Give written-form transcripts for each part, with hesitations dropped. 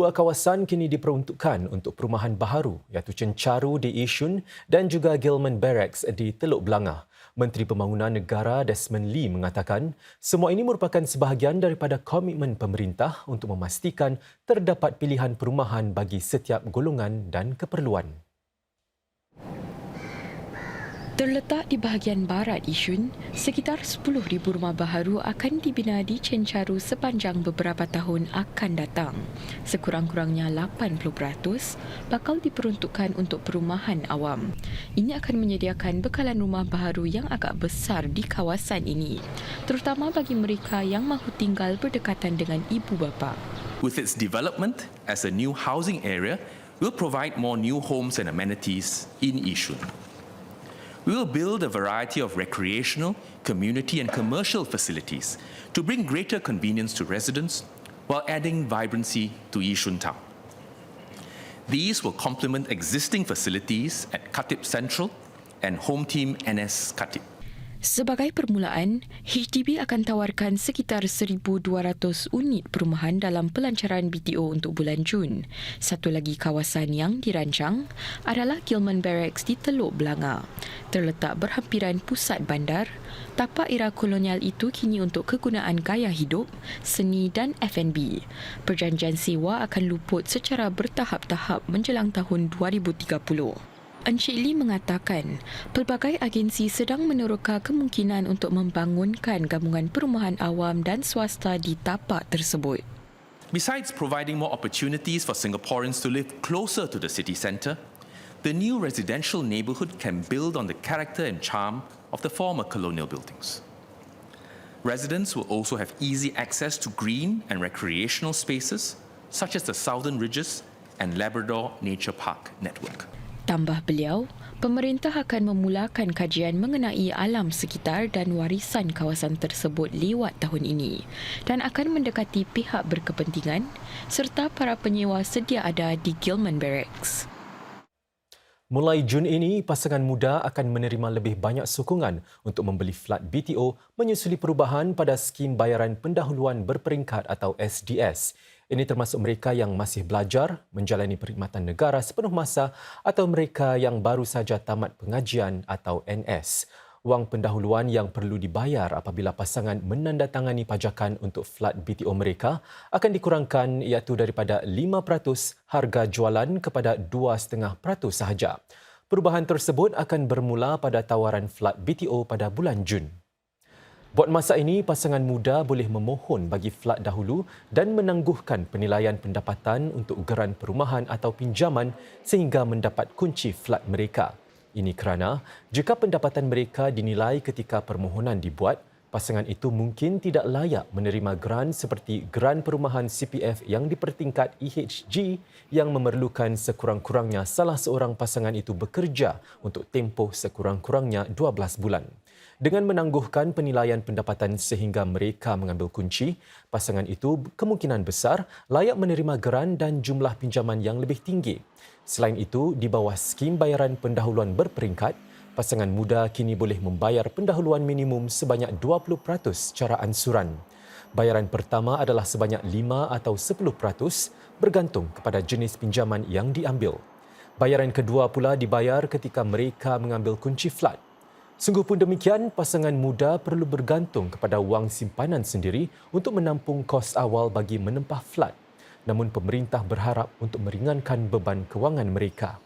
Dua kawasan kini diperuntukkan untuk perumahan baharu iaitu Chencharu di Yishun dan juga Gillman Barracks di Teluk Belangah. Menteri Pembangunan Negara Desmond Lee mengatakan semua ini merupakan sebahagian daripada komitmen pemerintah untuk memastikan terdapat pilihan perumahan bagi setiap golongan dan keperluan. Terletak di bahagian barat Yishun, sekitar 10,000 rumah baharu akan dibina di Chencharu sepanjang beberapa tahun akan datang. Sekurang-kurangnya 80% bakal diperuntukkan untuk perumahan awam. Ini akan menyediakan bekalan rumah baharu yang agak besar di kawasan ini, terutama bagi mereka yang mahu tinggal berdekatan dengan ibu bapa. With its development as a new housing area, we'll provide more new homes and amenities in Yishun. We will build a variety of recreational, community and commercial facilities to bring greater convenience to residents while adding vibrancy to Yishun town. These will complement existing facilities at Khatib Central and Home Team NS Khatib. Sebagai permulaan, HDB akan tawarkan sekitar 1,200 unit perumahan dalam pelancaran BTO untuk bulan Jun. Satu lagi kawasan yang dirancang adalah Gillman Barracks di Teluk Belangah. Terletak berhampiran pusat bandar, tapak era kolonial itu kini untuk kegunaan gaya hidup, seni dan F&B. Perjanjian sewa akan luput secara bertahap-tahap menjelang tahun 2030. Encik Lee mengatakan, pelbagai agensi sedang meneroka kemungkinan untuk membangunkan gabungan perumahan awam dan swasta di tapak tersebut. Besides providing more opportunities for Singaporeans to live closer to the city centre, the new residential neighbourhood can build on the character and charm of the former colonial buildings. Residents will also have easy access to green and recreational spaces, such as the Southern Ridges and Labrador Nature Park network. Tambah beliau, pemerintah akan memulakan kajian mengenai alam sekitar dan warisan kawasan tersebut lewat tahun ini dan akan mendekati pihak berkepentingan serta para penyewa sedia ada di Gillman Barracks. Mulai Jun ini, pasangan muda akan menerima lebih banyak sokongan untuk membeli flat BTO menyusuli perubahan pada skim bayaran pendahuluan berperingkat atau SDS. Ini termasuk mereka yang masih belajar, menjalani perkhidmatan negara sepenuh masa atau mereka yang baru saja tamat pengajian atau NS. Wang pendahuluan yang perlu dibayar apabila pasangan menandatangani pajakan untuk flat BTO mereka akan dikurangkan iaitu daripada 5% harga jualan kepada 2.5% sahaja. Perubahan tersebut akan bermula pada tawaran flat BTO pada bulan Jun. Buat masa ini, pasangan muda boleh memohon bagi flat dahulu dan menangguhkan penilaian pendapatan untuk geran perumahan atau pinjaman sehingga mendapat kunci flat mereka. Ini kerana jika pendapatan mereka dinilai ketika permohonan dibuat, pasangan itu mungkin tidak layak menerima geran seperti geran perumahan CPF yang dipertingkat EHG yang memerlukan sekurang-kurangnya salah seorang pasangan itu bekerja untuk tempoh sekurang-kurangnya 12 bulan. Dengan menangguhkan penilaian pendapatan sehingga mereka mengambil kunci, pasangan itu kemungkinan besar layak menerima geran dan jumlah pinjaman yang lebih tinggi. Selain itu, di bawah skim bayaran pendahuluan berperingkat, pasangan muda kini boleh membayar pendahuluan minimum sebanyak 20% secara ansuran. Bayaran pertama adalah sebanyak 5 atau 10% bergantung kepada jenis pinjaman yang diambil. Bayaran kedua pula dibayar ketika mereka mengambil kunci flat. Sungguh pun demikian, pasangan muda perlu bergantung kepada wang simpanan sendiri untuk menampung kos awal bagi menempah flat. Namun pemerintah berharap untuk meringankan beban kewangan mereka.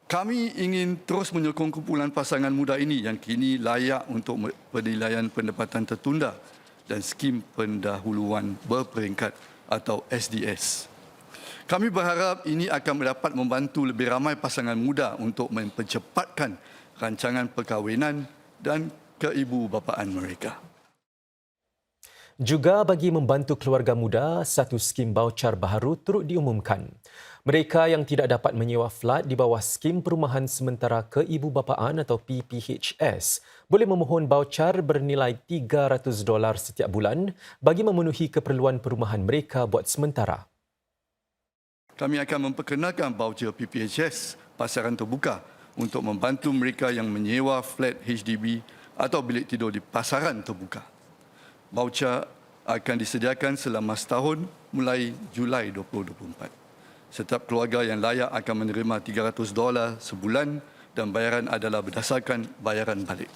Kami ingin terus menyokong kumpulan pasangan muda ini yang kini layak untuk penilaian pendapatan tertunda dan skim pendahuluan berperingkat atau SDS. Kami berharap ini akan dapat membantu lebih ramai pasangan muda untuk mempercepatkan rancangan perkahwinan dan keibubapaan mereka. Juga bagi membantu keluarga muda, satu skim baucar baharu turut diumumkan. Mereka yang tidak dapat menyewa flat di bawah skim perumahan sementara keibubapaan atau PPHS boleh memohon baucar bernilai $300 setiap bulan bagi memenuhi keperluan perumahan mereka buat sementara. Kami akan memperkenalkan baucer PPHS pasaran terbuka untuk membantu mereka yang menyewa flat HDB atau bilik tidur di pasaran terbuka. Baucer akan disediakan selama setahun mulai Julai 2024. Setiap keluarga yang layak akan menerima $300 sebulan dan bayaran adalah berdasarkan bayaran balik.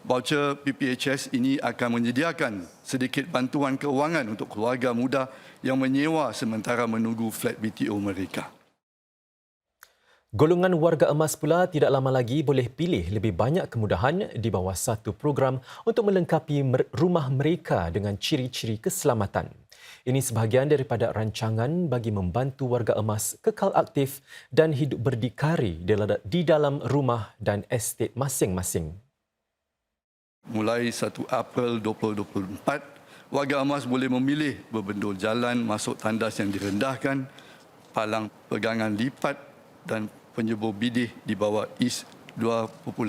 Voucher PPHS ini akan menyediakan sedikit bantuan keuangan untuk keluarga muda yang menyewa sementara menunggu flat BTO mereka. Golongan warga emas pula tidak lama lagi boleh pilih lebih banyak kemudahan di bawah satu program untuk melengkapi rumah mereka dengan ciri-ciri keselamatan. Ini sebahagian daripada rancangan bagi membantu warga emas kekal aktif dan hidup berdikari di dalam rumah dan estet masing-masing. Mulai 1 April 2024, warga emas boleh memilih berbendul jalan masuk tandas yang direndahkan, palang pegangan lipat dan penyebur bidih di bawah IS 2.0.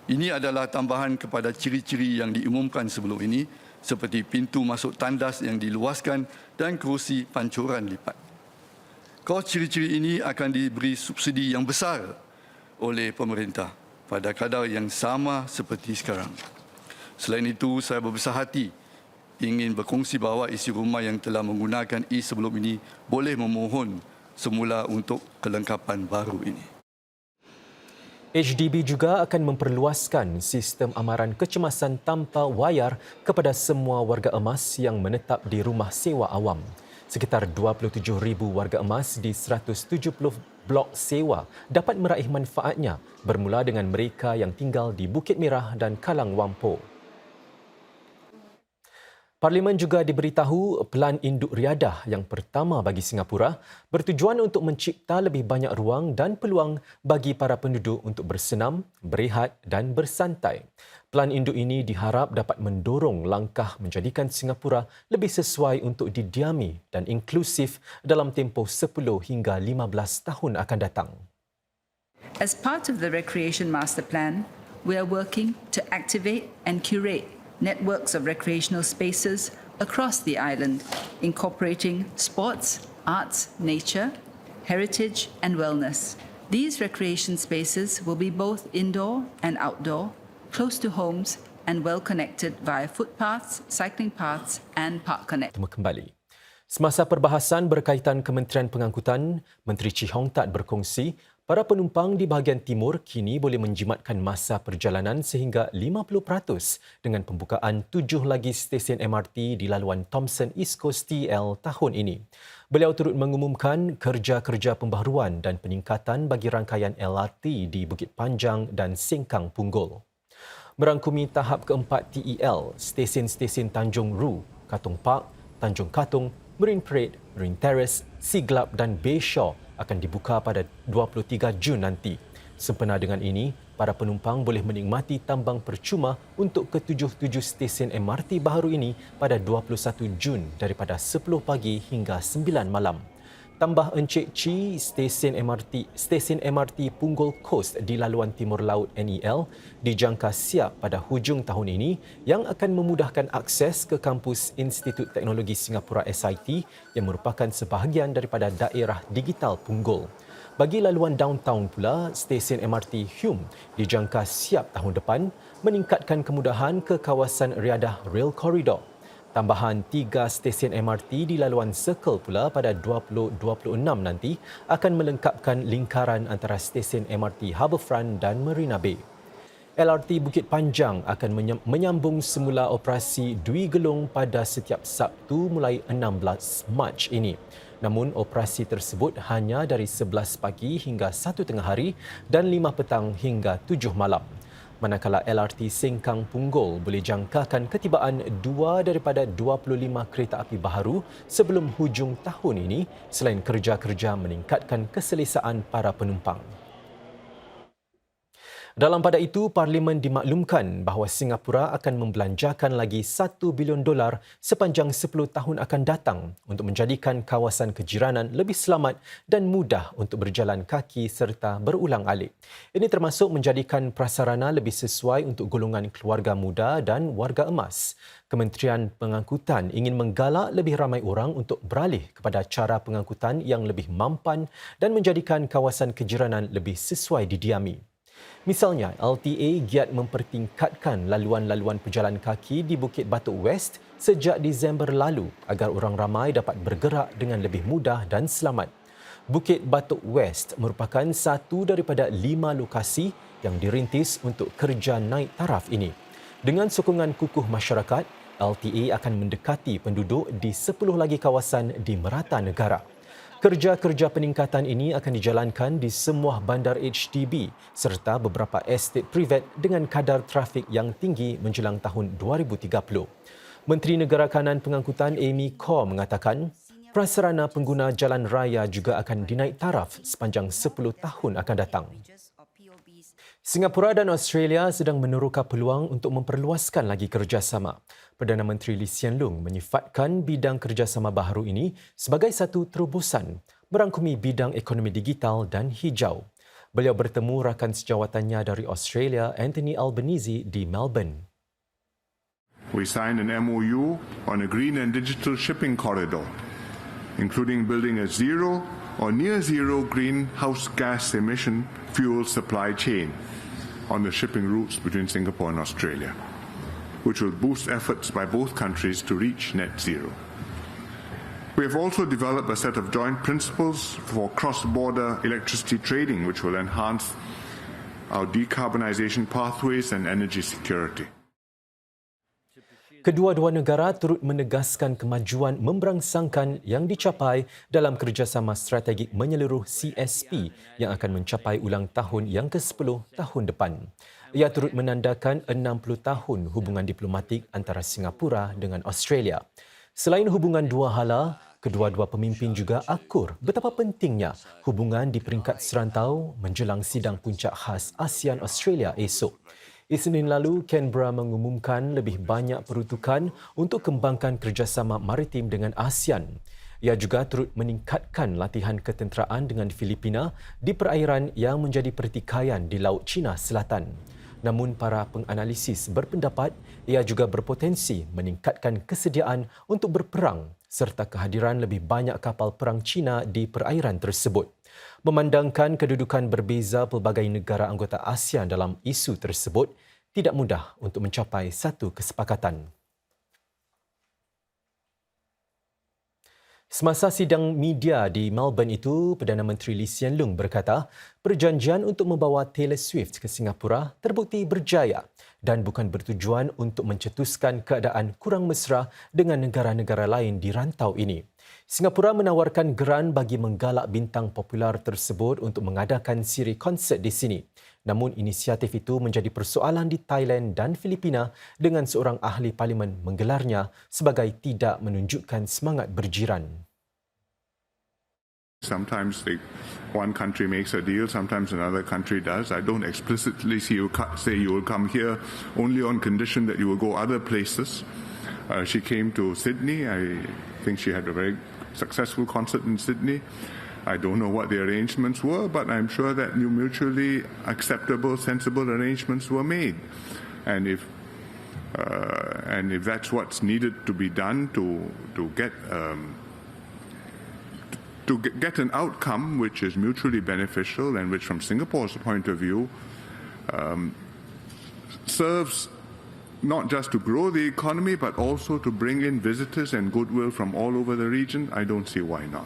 Ini adalah tambahan kepada ciri-ciri yang diumumkan sebelum ini seperti pintu masuk tandas yang diluaskan dan kerusi pancuran lipat. Kos ciri-ciri ini akan diberi subsidi yang besar oleh pemerintah pada kadar yang sama seperti sekarang. Selain itu, saya berbesar hati ingin berkongsi bahawa isi rumah yang telah menggunakan IS sebelum ini boleh memohon semula untuk kelengkapan baru ini. HDB juga akan memperluaskan sistem amaran kecemasan tanpa wayar kepada semua warga emas yang menetap di rumah sewa awam. Sekitar 27,000 warga emas di 170 blok sewa dapat meraih manfaatnya bermula dengan mereka yang tinggal di Bukit Merah dan Kalang Wampo. Parlimen juga diberitahu pelan induk riadah yang pertama bagi Singapura bertujuan untuk mencipta lebih banyak ruang dan peluang bagi para penduduk untuk bersenam, berehat dan bersantai. Pelan induk ini diharap dapat mendorong langkah menjadikan Singapura lebih sesuai untuk didiami dan inklusif dalam tempoh 10 hingga 15 tahun akan datang. As part of the Recreation Master Plan, we are working to activate and curate networks of recreational spaces across the island, incorporating sports, arts, nature, heritage and wellness. These recreation spaces will be both indoor and outdoor, close to homes and well connected via footpaths, cycling paths and park connect. Kembali. Semasa perbahasan berkaitan Kementerian Pengangkutan, Menteri Chee Hong Tat berkongsi para penumpang di bahagian timur kini boleh menjimatkan masa perjalanan sehingga 50% dengan pembukaan 7 lagi stesen MRT di laluan Thomson East Coast TL tahun ini. Beliau turut mengumumkan kerja-kerja pembaharuan dan peningkatan bagi rangkaian LRT di Bukit Panjang dan Sengkang Punggol. Merangkumi tahap keempat TEL, stesen-stesen Tanjung Ru, Katong Park, Tanjung Katong, Marine Parade, Marine Terrace, Siglap dan Bayshore akan dibuka pada 23 Jun nanti. Sempena dengan ini, para penumpang boleh menikmati tambang percuma untuk ke-77 stesen MRT baharu ini pada 21 Jun daripada 10 pagi hingga 9 malam. Tambah Encik Chi, stesen MRT Punggol Coast di laluan Timur Laut NEL dijangka siap pada hujung tahun ini yang akan memudahkan akses ke kampus Institut Teknologi Singapura SIT yang merupakan sebahagian daripada daerah digital Punggol. Bagi laluan downtown pula, stesen MRT Hume dijangka siap tahun depan meningkatkan kemudahan ke kawasan riadah Rail Corridor. Tambahan 3 stesen MRT di laluan Circle pula pada 2026 nanti akan melengkapkan lingkaran antara stesen MRT Harbourfront dan Marina Bay. LRT Bukit Panjang akan menyambung semula operasi Dwi Gelong pada setiap Sabtu mulai 16 Mac ini. Namun operasi tersebut hanya dari 11 pagi hingga 1 tengah hari dan 5 petang hingga 7 malam. Manakala LRT Sengkang Punggol boleh jangkakan ketibaan 2 daripada 25 kereta api baharu sebelum hujung tahun ini selain kerja-kerja meningkatkan keselesaan para penumpang. Dalam pada itu, Parlimen dimaklumkan bahawa Singapura akan membelanjakan lagi $1 bilion sepanjang 10 tahun akan datang untuk menjadikan kawasan kejiranan lebih selamat dan mudah untuk berjalan kaki serta berulang-alik. Ini termasuk menjadikan prasarana lebih sesuai untuk golongan keluarga muda dan warga emas. Kementerian Pengangkutan ingin menggalak lebih ramai orang untuk beralih kepada cara pengangkutan yang lebih mampan dan menjadikan kawasan kejiranan lebih sesuai didiami. Misalnya, LTA giat mempertingkatkan laluan-laluan pejalan kaki di Bukit Batok West sejak Disember lalu agar orang ramai dapat bergerak dengan lebih mudah dan selamat. Bukit Batok West merupakan satu daripada 5 lokasi yang dirintis untuk kerja naik taraf ini. Dengan sokongan kukuh masyarakat, LTA akan mendekati penduduk di 10 lagi kawasan di merata negara. Kerja-kerja peningkatan ini akan dijalankan di semua bandar HDB serta beberapa estate privat dengan kadar trafik yang tinggi menjelang tahun 2030. Menteri Negara Kanan Pengangkutan Amy Khor mengatakan, prasarana pengguna jalan raya juga akan dinaik taraf sepanjang 10 tahun akan datang. Singapura dan Australia sedang meneroka peluang untuk memperluaskan lagi kerjasama. Perdana Menteri Lee Hsien Loong menyifatkan bidang kerjasama baharu ini sebagai satu terobosan merangkumi bidang ekonomi digital dan hijau. Beliau bertemu rakan sejawatannya dari Australia, Anthony Albanese, di Melbourne. We signed an MOU on a green and digital shipping corridor, including building a zero or near zero greenhouse gas emission fuel supply chain on the shipping routes between Singapore and Australia, which will boost efforts by both countries to reach net zero. We have also developed a set of joint principles for cross-border electricity trading, which will enhance our decarbonisation pathways and energy security. Kedua-dua negara turut menegaskan kemajuan memberangsangkan yang dicapai dalam kerjasama strategik menyeluruh CSP yang akan mencapai ulang tahun yang ke-10 tahun depan. Ia turut menandakan 60 tahun hubungan diplomatik antara Singapura dengan Australia. Selain hubungan dua hala, kedua-dua pemimpin juga akur betapa pentingnya hubungan di peringkat serantau menjelang sidang puncak khas ASEAN-Australia esok. Isnin lalu, Canberra mengumumkan lebih banyak peruntukan untuk kembangkan kerjasama maritim dengan ASEAN. Ia juga turut meningkatkan latihan ketenteraan dengan Filipina di perairan yang menjadi pertikaian di Laut Cina Selatan. Namun para penganalisis berpendapat ia juga berpotensi meningkatkan kesediaan untuk berperang serta kehadiran lebih banyak kapal perang Cina di perairan tersebut. Memandangkan kedudukan berbeza pelbagai negara anggota ASEAN dalam isu tersebut, tidak mudah untuk mencapai satu kesepakatan. Semasa sidang media di Melbourne itu, Perdana Menteri Lee Hsien Loong berkata, perjanjian untuk membawa Taylor Swift ke Singapura terbukti berjaya dan bukan bertujuan untuk mencetuskan keadaan kurang mesra dengan negara-negara lain di rantau ini. Singapura menawarkan geran bagi menggalak bintang popular tersebut untuk mengadakan siri konsert di sini. Namun inisiatif itu menjadi persoalan di Thailand dan Filipina dengan seorang ahli parlimen menggelarnya sebagai tidak menunjukkan semangat berjiran. Sometimes one country makes a deal, sometimes another country does. I don't explicitly say you will come here only on condition that you will go other places. She came to Sydney. I think she had a very successful concert in Sydney. I don't know what the arrangements were, but I'm sure that mutually acceptable, sensible arrangements were made. And if that's what's needed to be done to get an outcome which is mutually beneficial and which, from Singapore's point of view, serves not just to grow the economy but also to bring in visitors and goodwill from all over the region, I don't see why not.